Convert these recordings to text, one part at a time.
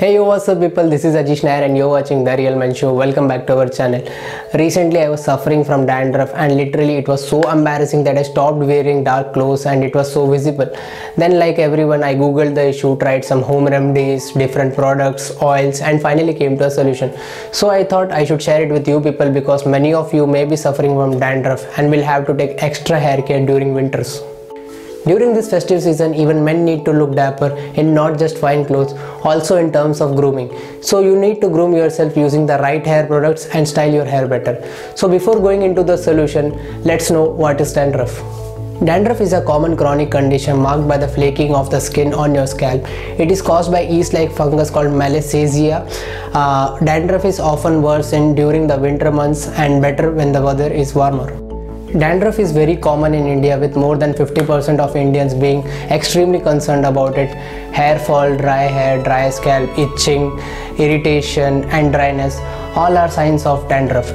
Hey, yo, what's up people, this is Ajish Nair and you're watching The Real Man Show. Welcome back to our channel. Recently I was suffering from dandruff and literally it was so embarrassing that I stopped wearing dark clothes and it was so visible. Then like everyone, I googled the issue, tried some home remedies, different products, oils, and finally came to a solution. So I thought I should share it with you people because many of you may be suffering from dandruff and will have to take extra hair care during winters. During this festive season, even men need to look dapper in not just fine clothes, also in terms of grooming. So you need to groom yourself using the right hair products and style your hair better. So before going into the solution, let's know what is dandruff. Dandruff is a common chronic condition marked by the flaking of the skin on your scalp. It is caused by yeast-like fungus called Malassezia. Dandruff is often worse during the winter months and better when the weather is warmer. Dandruff is very common in India with more than 50% of Indians being extremely concerned about it. Hair fall, dry hair, dry scalp, itching, irritation and dryness all are signs of dandruff.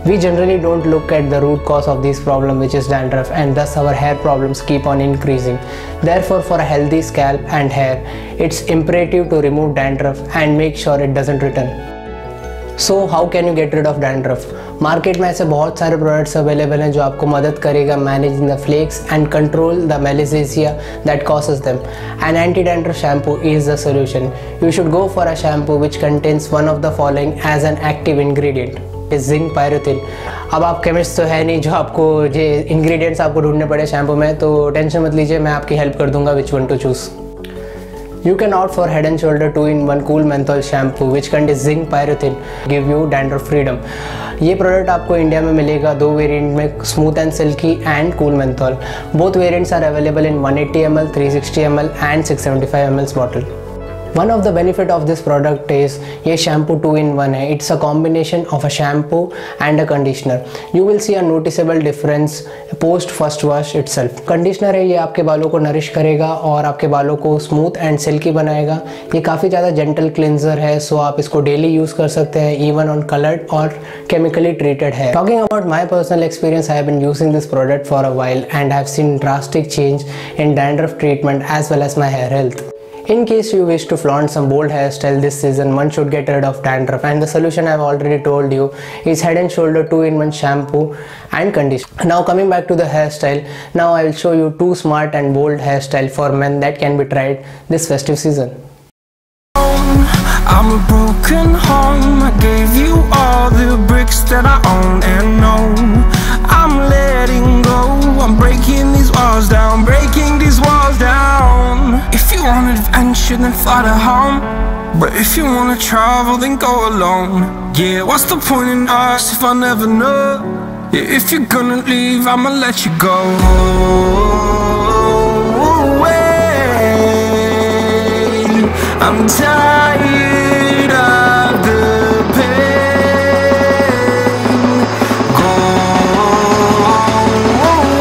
We generally don't look at the root cause of this problem, which is dandruff, and thus our hair problems keep on increasing. Therefore, for a healthy scalp and hair, it's imperative to remove dandruff and make sure it doesn't return. So how can you get rid of dandruff? Market में ऐसे बहुत सारे products available हैं जो आपको मदद करेगा managing the flakes and control the malassezia that causes them. An anti dandruff shampoo is the solution. You should go for a shampoo which contains one of the following as an active ingredient is zinc pyrithione. अब आप chemist तो है नहीं जो आपको ये ingredients आपको ढूंढने पड़े शैम्पू में, तो टेंशन मत लीजिए, मैं आपकी हेल्प कर दूंगा which one two choose. You can opt for Head and Shoulder 2-in-1 Cool Menthol Shampoo which contains zinc pyrothene, give you dandruff freedom. ये प्रोडक्ट आपको इंडिया में मिलेगा दो वेरिएंट में, smooth and silky and cool menthol. Both variants are available in 180 ml, 360 ml and 675 ml bottle. One of the benefit of this product is ये shampoo 2-in-1 है. It's a combination of a shampoo and a conditioner. You will see a noticeable difference post first wash itself. Conditioner है, ये आपके बालों को nourish करेगा और आपके बालों को स्मूथ एंड सिल्की बनाएगा. ये काफ़ी ज़्यादा जेंटल क्लिनजर है, सो आप इसको डेली यूज़ कर सकते हैं इवन ऑन कलर्ड और केमिकली ट्रीटेड है. Talking about my personal experience, I have been using this product for a while and I have seen drastic change in dandruff treatment as well as my hair health. In case you wish to flaunt some bold hairstyle this season, one should get rid of dandruff, and the solution I've already told you is Head and Shoulder 2-in-1 shampoo and conditioner. Now coming back to the hairstyle, now I will show you two smart and bold hairstyle for men that can be tried this festive season. I'm a broken home, I gave you all the bricks that I own and know. I'm letting go, I'm breaking these walls down, breaking these walls down. If you want adventure then fly to home, but if you wanna travel then go alone. Yeah, what's the point in us if I never know? Yeah, if you're gonna leave I'ma let you go. I'm tired of the pain. Go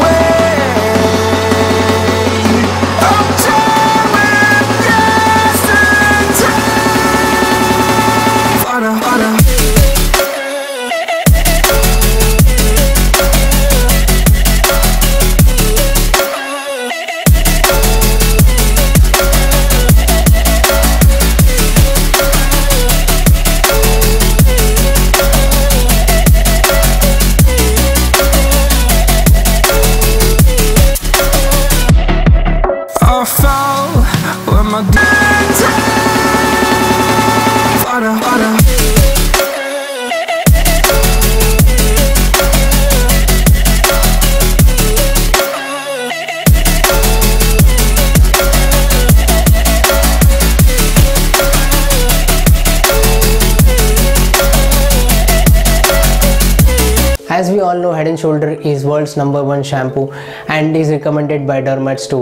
away. I'm tired of yesterday. Harder, harder. As we all know, Head and Shoulder is world's #1 shampoo and is recommended by dermats too.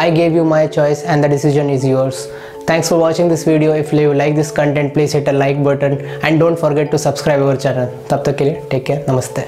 I gave you my choice and the decision is yours. Thanks for watching this video. If you like this content, please hit a like button and don't forget to subscribe our channel. तब तक के लिए take care. Namaste.